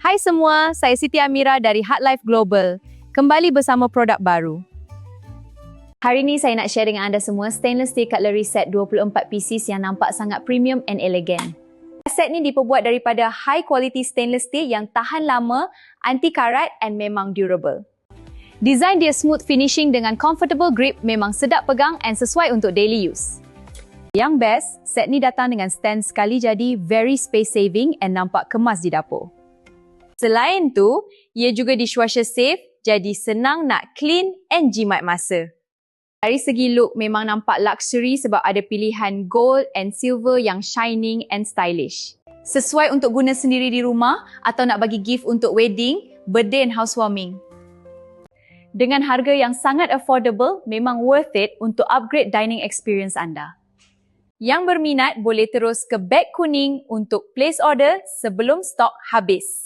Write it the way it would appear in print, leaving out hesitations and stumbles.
Hai semua, saya Siti Amira dari Heartlife Global. Kembali bersama produk baru. Hari ini saya nak share dengan anda semua stainless steel cutlery set 24 pieces yang nampak sangat premium and elegant. Set ni diperbuat daripada high quality stainless steel yang tahan lama, anti karat and memang durable. Design dia smooth finishing dengan comfortable grip, memang sedap pegang and sesuai untuk daily use. Yang best, set ni datang dengan stand sekali jadi very space saving and nampak kemas di dapur. Selain tu, ia juga dishwasher safe, jadi senang nak clean and jimat masa. Dari segi look memang nampak luxury sebab ada pilihan gold and silver yang shining and stylish. Sesuai untuk guna sendiri di rumah atau nak bagi gift untuk wedding, birthday and housewarming. Dengan harga yang sangat affordable, memang worth it untuk upgrade dining experience anda. Yang berminat boleh terus ke beg kuning untuk place order sebelum stok habis.